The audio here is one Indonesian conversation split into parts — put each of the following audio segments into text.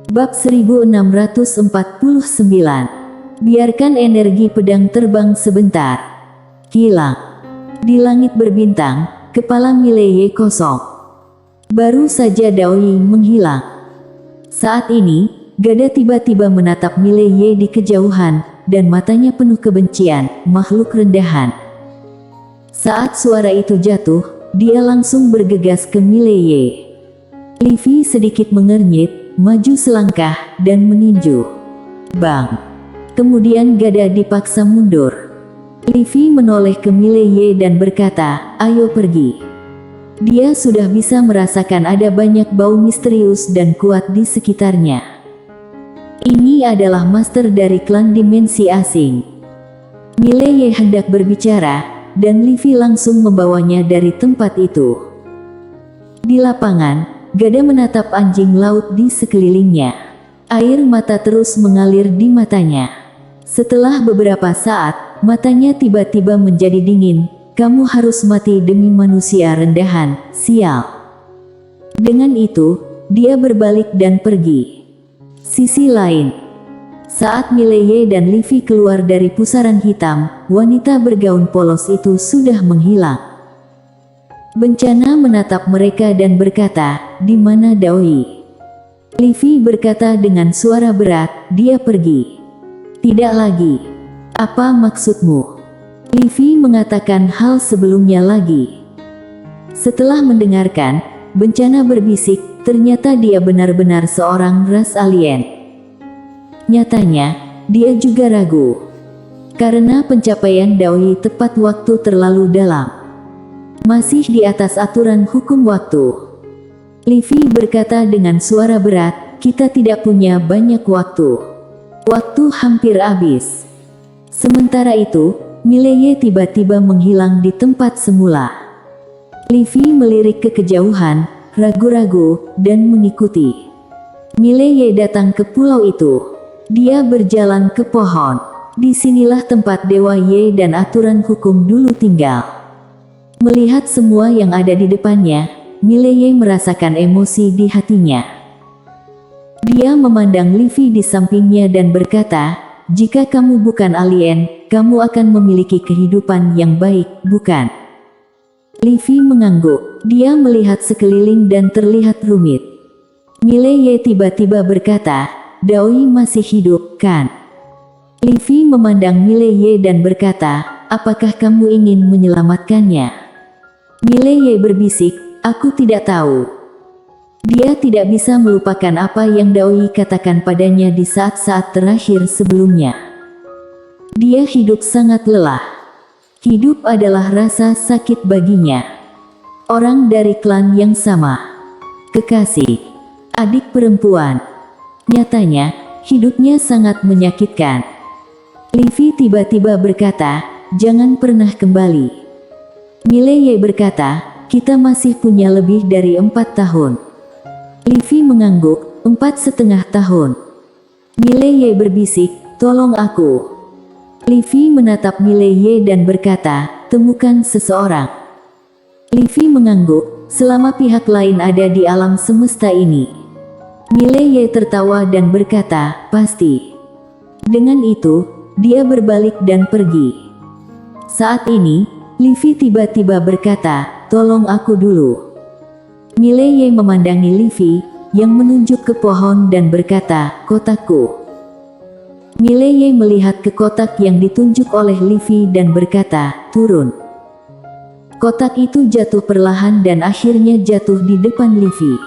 Bab 1649. Biarkan energi pedang terbang sebentar. Hilang. Di langit berbintang, kepala Mileye kosong. Baru saja Daoyi menghilang. Saat ini, Gada tiba-tiba menatap Mileye di kejauhan, dan matanya penuh kebencian, makhluk rendahan. Saat suara itu jatuh, dia langsung bergegas ke Mileye. Livi sedikit mengernyit, maju selangkah, dan meninju. Bang! Kemudian Gada dipaksa mundur. Livi menoleh ke Mileye dan berkata, "Ayo pergi." Dia sudah bisa merasakan ada banyak bau misterius dan kuat di sekitarnya. Ini adalah master dari klan dimensi asing. Mileye hendak berbicara, dan Livi langsung membawanya dari tempat itu. Di lapangan, Gada menatap anjing laut di sekelilingnya. Air mata terus mengalir di matanya. Setelah beberapa saat, matanya tiba-tiba menjadi dingin. "Kamu harus mati demi manusia rendahan, sial." Dengan itu, dia berbalik dan pergi. Sisi lain, saat Mileye dan Livi keluar dari pusaran hitam, wanita bergaun polos itu sudah menghilang. Bencana menatap mereka dan berkata, "Di mana Daoyi?" Livi berkata dengan suara berat, "Dia pergi." "Tidak lagi." "Apa maksudmu?" Livi mengatakan hal sebelumnya lagi. Setelah mendengarkan, Bencana berbisik, ternyata dia benar-benar seorang ras alien. Nyatanya, dia juga ragu. Karena pencapaian Daoyi tepat waktu terlalu dalam. Masih di atas aturan hukum waktu. Livi berkata dengan suara berat, "Kita tidak punya banyak waktu. Waktu hampir habis." Sementara itu, Mileye tiba-tiba menghilang di tempat semula. Livi melirik ke kejauhan, ragu-ragu, dan mengikuti. Mileye datang ke pulau itu. Dia berjalan ke pohon. Disinilah tempat Dewa Ye dan aturan hukum dulu tinggal. Melihat semua yang ada di depannya, Mileye merasakan emosi di hatinya. Dia memandang Livi di sampingnya dan berkata, "Jika kamu bukan alien, kamu akan memiliki kehidupan yang baik, bukan?" Livi mengangguk. Dia melihat sekeliling dan terlihat rumit. Mileye tiba-tiba berkata, "Daoyi masih hidup, kan?" Livi memandang Mileye dan berkata, "Apakah kamu ingin menyelamatkannya?" Mileye berbisik, "Aku tidak tahu." Dia tidak bisa melupakan apa yang Daoyi katakan padanya di saat-saat terakhir sebelumnya. Dia hidup sangat lelah. Hidup adalah rasa sakit baginya. Orang dari klan yang sama. Kekasih. Adik perempuan. Nyatanya, hidupnya sangat menyakitkan. Livi tiba-tiba berkata, "Jangan pernah kembali." Mileye berkata, "Kita masih punya lebih dari 4 tahun." Livi mengangguk, 4,5 tahun. Mileye berbisik, "Tolong aku." Livi menatap Mileye dan berkata, "Temukan seseorang." Livi mengangguk, "Selama pihak lain ada di alam semesta ini." Mileye tertawa dan berkata, "Pasti." Dengan itu, dia berbalik dan pergi. Saat ini, Livi tiba-tiba berkata, "Tolong aku dulu." Mileye memandangi Livi, yang menunjuk ke pohon dan berkata, "Kotakku." Mileye melihat ke kotak yang ditunjuk oleh Livi dan berkata, "Turun." Kotak itu jatuh perlahan dan akhirnya jatuh di depan Livi.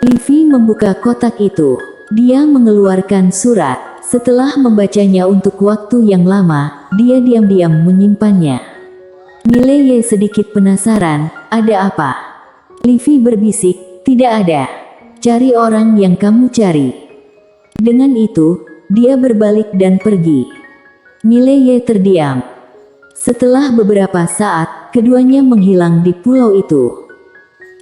Livi membuka kotak itu. Dia mengeluarkan surat. Setelah membacanya untuk waktu yang lama, dia diam-diam menyimpannya. Mileye sedikit penasaran, "Ada apa?" Livi berbisik, "Tidak ada. Cari orang yang kamu cari." Dengan itu, dia berbalik dan pergi. Mileye terdiam. Setelah beberapa saat, keduanya menghilang di pulau itu.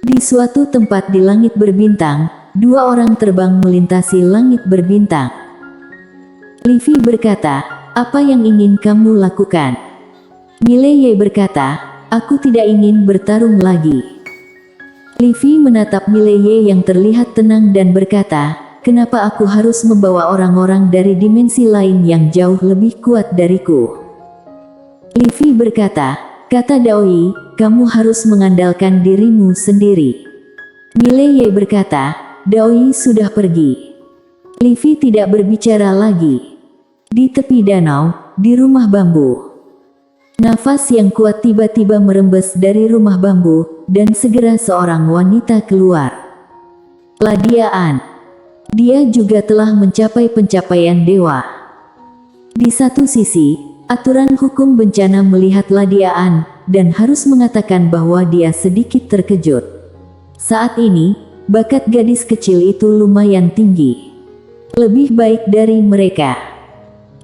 Di suatu tempat di langit berbintang, 2 orang terbang melintasi langit berbintang. Livi berkata, "Apa yang ingin kamu lakukan?" Mileye berkata, "Aku tidak ingin bertarung lagi." Livi menatap Mileye yang terlihat tenang dan berkata, kenapa aku harus membawa orang-orang dari dimensi lain yang jauh lebih kuat dariku? Livi berkata, kata Daoi, kamu harus mengandalkan dirimu sendiri. Mileye berkata, Daoi sudah pergi. Livi tidak berbicara lagi. Di tepi danau, di rumah bambu. Nafas yang kuat tiba-tiba merembes dari rumah bambu, dan segera seorang wanita keluar. Ladiaan. Dia juga telah mencapai pencapaian dewa. Di satu sisi, aturan hukum bencana melihat Ladiaan, dan harus mengatakan bahwa dia sedikit terkejut. Saat ini, bakat gadis kecil itu lumayan tinggi. Lebih baik dari mereka.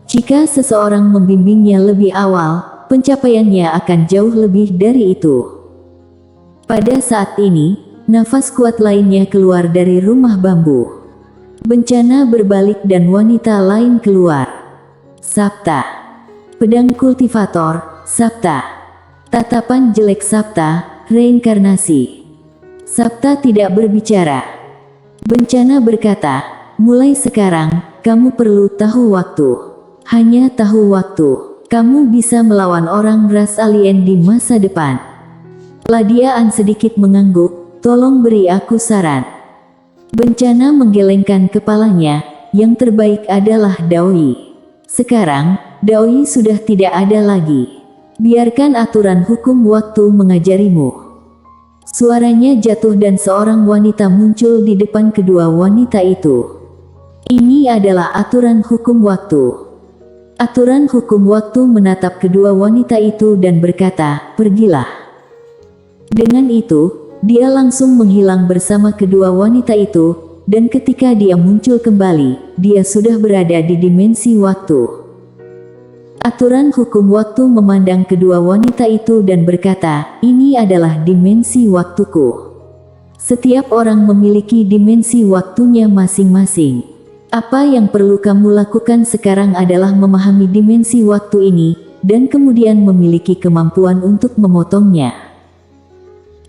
Jika seseorang membimbingnya lebih awal, pencapaiannya akan jauh lebih dari itu. Pada saat ini, nafas kuat lainnya keluar dari rumah bambu. Bencana berbalik dan wanita lain keluar. Sabta. Pedang kultivator, Sabta. Tatapan jelek Sabta, reinkarnasi. Sabta tidak berbicara. Bencana berkata, mulai sekarang, kamu perlu tahu waktu. Hanya tahu waktu. Kamu bisa melawan orang ras alien di masa depan. Ladiaan sedikit mengangguk, tolong beri aku saran. Bencana menggelengkan kepalanya, yang terbaik adalah Daoi. Sekarang, Daoi sudah tidak ada lagi. Biarkan aturan hukum waktu mengajarimu. Suaranya jatuh dan seorang wanita muncul di depan kedua wanita itu. Ini adalah aturan hukum waktu. Aturan hukum waktu menatap kedua wanita itu dan berkata, pergilah. Dengan itu, dia langsung menghilang bersama kedua wanita itu, dan ketika dia muncul kembali, dia sudah berada di dimensi waktu. Aturan hukum waktu memandang kedua wanita itu dan berkata, ini adalah dimensi waktuku. Setiap orang memiliki dimensi waktunya masing-masing. Apa yang perlu kamu lakukan sekarang adalah memahami dimensi waktu ini, dan kemudian memiliki kemampuan untuk memotongnya.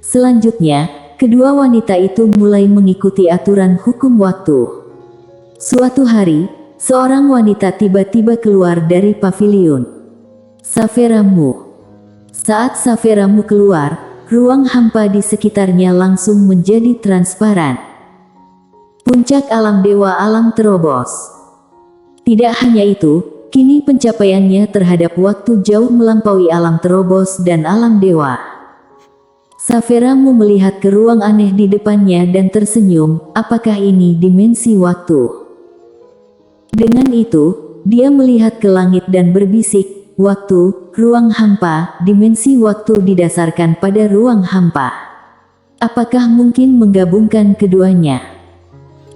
Selanjutnya, kedua wanita itu mulai mengikuti aturan hukum waktu. Suatu hari, seorang wanita tiba-tiba keluar dari paviliun. Saveramu. Saat Saveramu keluar, ruang hampa di sekitarnya langsung menjadi transparan. Puncak alam dewa alam terobos. Tidak hanya itu, kini pencapaiannya terhadap waktu jauh melampaui alam terobos dan alam dewa. Saveramu melihat ke ruang aneh di depannya dan tersenyum, apakah ini dimensi waktu? Dengan itu, dia melihat ke langit dan berbisik, waktu, ruang hampa, dimensi waktu didasarkan pada ruang hampa. Apakah mungkin menggabungkan keduanya?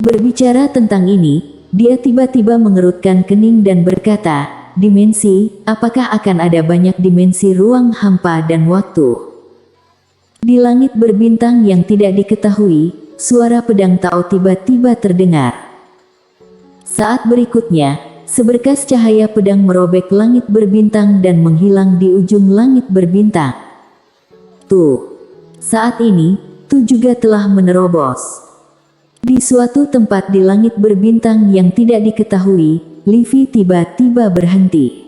Berbicara tentang ini, dia tiba-tiba mengerutkan kening dan berkata, dimensi, apakah akan ada banyak dimensi ruang hampa dan waktu? Di langit berbintang yang tidak diketahui, suara pedang Tao tiba-tiba terdengar. Saat berikutnya, seberkas cahaya pedang merobek langit berbintang dan menghilang di ujung langit berbintang. Tuh, saat ini, Tu juga telah menerobos. Di suatu tempat di langit berbintang yang tidak diketahui, Livi tiba-tiba berhenti.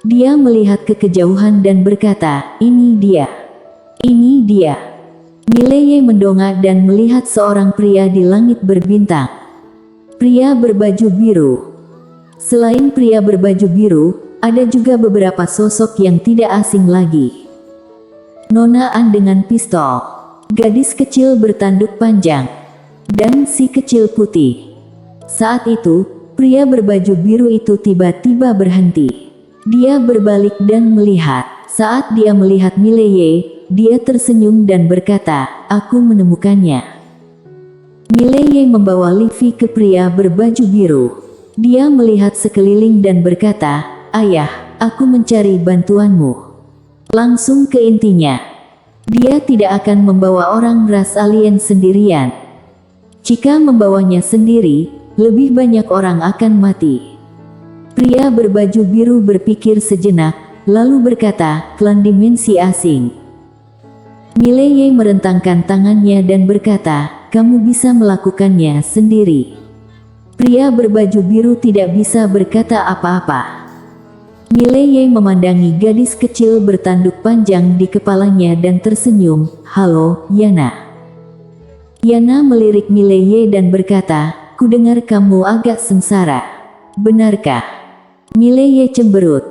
Dia melihat ke kejauhan dan berkata, ini dia. Ini dia. Mileye mendongak dan melihat seorang pria di langit berbintang. Pria berbaju biru. Selain pria berbaju biru, ada juga beberapa sosok yang tidak asing lagi. Nona An dengan pistol. Gadis kecil bertanduk panjang. Dan si kecil putih. Saat itu, pria berbaju biru itu tiba-tiba berhenti. Dia berbalik dan melihat. Saat dia melihat Mileye, dia tersenyum dan berkata, aku menemukannya. Mileye membawa Livi ke pria berbaju biru. Dia melihat sekeliling dan berkata, ayah, aku mencari bantuanmu. Langsung ke intinya. Dia tidak akan membawa orang ras alien sendirian. Jika membawanya sendiri, lebih banyak orang akan mati. Pria berbaju biru berpikir sejenak, lalu berkata, klan dimensi asing. Mileye merentangkan tangannya dan berkata, kamu bisa melakukannya sendiri. Pria berbaju biru tidak bisa berkata apa-apa. Mileye memandangi gadis kecil bertanduk panjang di kepalanya dan tersenyum. "Halo, Yana." Yana melirik Mileye dan berkata, "Kudengar kamu agak sengsara. Benarkah?" Mileye cemberut.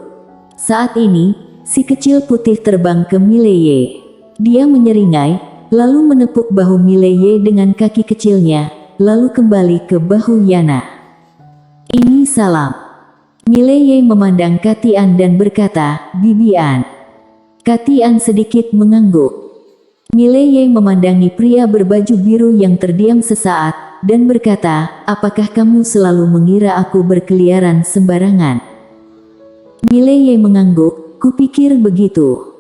Saat ini, si kecil putih terbang ke Mileye. Dia menyeringai, lalu menepuk bahu Mileye dengan kaki kecilnya, lalu kembali ke bahu Yana. "Ini salam." Mileye memandang Katian dan berkata, "Bibian." Katian sedikit mengangguk. Mileye memandangi pria berbaju biru yang terdiam sesaat, dan berkata, "Apakah kamu selalu mengira aku berkeliaran sembarangan?" Mileye mengangguk, "Kupikir begitu."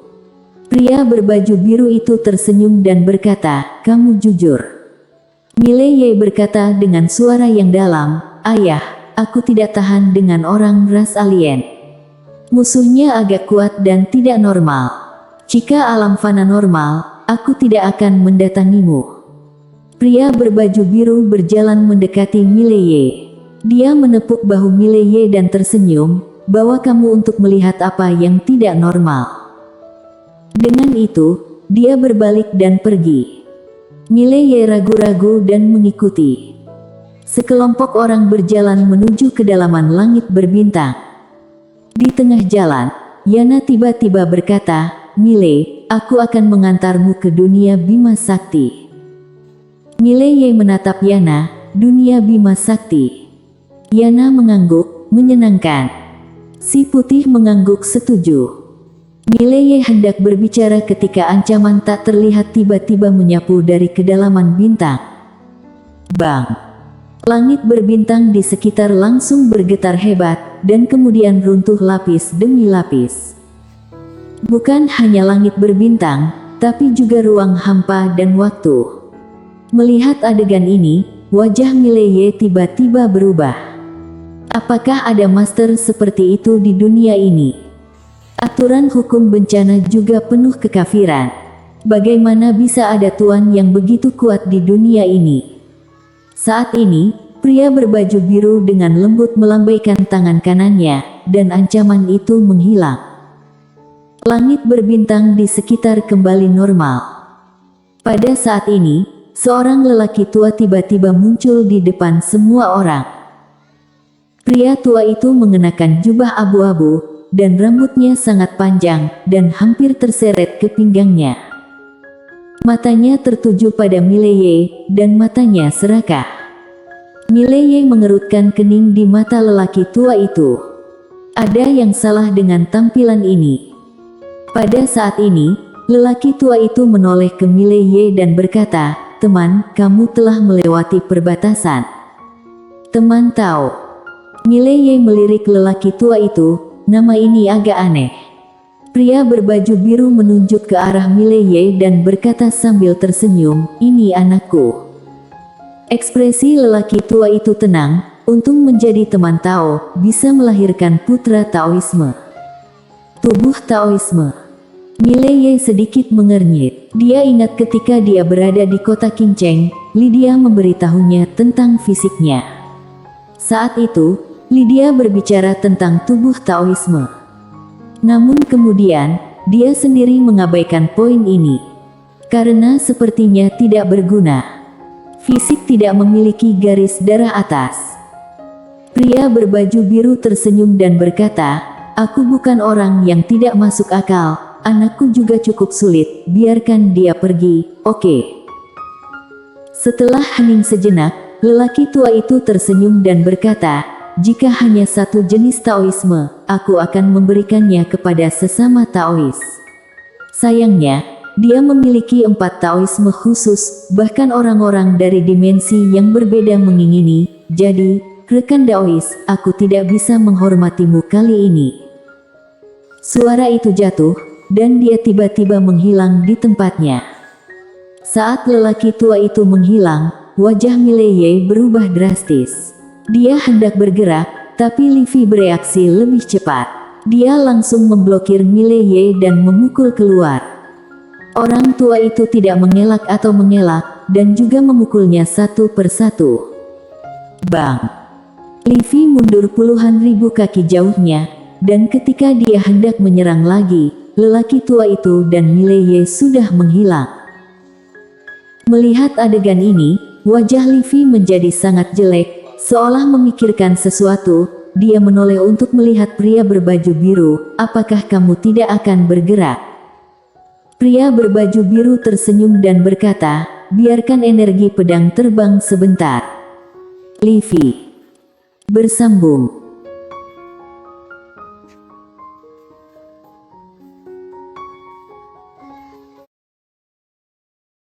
Pria berbaju biru itu tersenyum dan berkata, "Kamu jujur." Mileye berkata dengan suara yang dalam, "Ayah, aku tidak tahan dengan orang ras alien. Musuhnya agak kuat dan tidak normal. Jika alam fana normal, aku tidak akan mendatangimu." Pria berbaju biru berjalan mendekati Mileye. Dia menepuk bahu Mileye dan tersenyum, "Bawa kamu untuk melihat apa yang tidak normal." Dengan itu, dia berbalik dan pergi. Mileye ragu-ragu dan mengikuti. Sekelompok orang berjalan menuju kedalaman langit berbintang. Di tengah jalan, Yana tiba-tiba berkata, "Mile, aku akan mengantarmu ke dunia Bima Sakti." Mileye menatap Yana, "Dunia Bima Sakti." Yana mengangguk, menyenangkan. Si putih mengangguk setuju. Mileye hendak berbicara ketika ancaman tak terlihat tiba-tiba menyapu dari kedalaman bintang. Bang! Langit berbintang di sekitar langsung bergetar hebat, dan kemudian runtuh lapis demi lapis. Bukan hanya langit berbintang, tapi juga ruang hampa dan waktu. Melihat adegan ini, wajah Mileye tiba-tiba berubah. Apakah ada master seperti itu di dunia ini? Aturan hukum bencana juga penuh kekafiran. Bagaimana bisa ada tuan yang begitu kuat di dunia ini? Saat ini, pria berbaju biru dengan lembut melambaikan tangan kanannya, dan ancaman itu menghilang. Langit berbintang di sekitar kembali normal. Pada saat ini, seorang lelaki tua tiba-tiba muncul di depan semua orang. Pria tua itu mengenakan jubah abu-abu, dan rambutnya sangat panjang, dan hampir terseret ke pinggangnya. Matanya tertuju pada Mileye, dan matanya serakah. Mileye mengerutkan kening di mata lelaki tua itu. Ada yang salah dengan tampilan ini. Pada saat ini, lelaki tua itu menoleh ke Mileye dan berkata, "Teman, kamu telah melewati perbatasan." "Teman tahu." Mileye melirik lelaki tua itu, "Nama ini agak aneh." Pria berbaju biru menunjuk ke arah Mileye dan berkata sambil tersenyum, "Ini anakku." Ekspresi lelaki tua itu tenang, untung menjadi teman Tao, bisa melahirkan putra Taoisme. Tubuh Taoisme. Mileye sedikit mengernyit. Dia ingat ketika dia berada di kota Kinceng, Lydia memberitahunya tentang fisiknya. Saat itu, Lydia berbicara tentang tubuh Taoisme. Namun kemudian, dia sendiri mengabaikan poin ini. Karena sepertinya tidak berguna. Fisik tidak memiliki garis darah atas. Pria berbaju biru tersenyum dan berkata, "Aku bukan orang yang tidak masuk akal, anakku juga cukup sulit, biarkan dia pergi, oke?" Setelah hening sejenak, lelaki tua itu tersenyum dan berkata, "Jika hanya satu jenis Taoisme, aku akan memberikannya kepada sesama Taois." Sayangnya, dia memiliki 4 Taoisme khusus, bahkan orang-orang dari dimensi yang berbeda mengingini. Jadi, rekan Taois, aku tidak bisa menghormatimu kali ini. Suara itu jatuh, dan dia tiba-tiba menghilang di tempatnya. Saat lelaki tua itu menghilang, wajah Mileye berubah drastis. Dia hendak bergerak, tapi Livy bereaksi lebih cepat. Dia langsung memblokir Mileye dan memukul keluar. Orang tua itu tidak mengelak atau mengelak, dan juga memukulnya satu persatu. Bang! Livi mundur puluhan ribu kaki jauhnya, dan ketika dia hendak menyerang lagi, lelaki tua itu dan Mileye sudah menghilang. Melihat adegan ini, wajah Livi menjadi sangat jelek, seolah memikirkan sesuatu. Dia menoleh untuk melihat pria berbaju biru. "Apakah kamu tidak akan bergerak?" Pria berbaju biru tersenyum dan berkata, "Biarkan energi pedang terbang sebentar." Livi bersambung.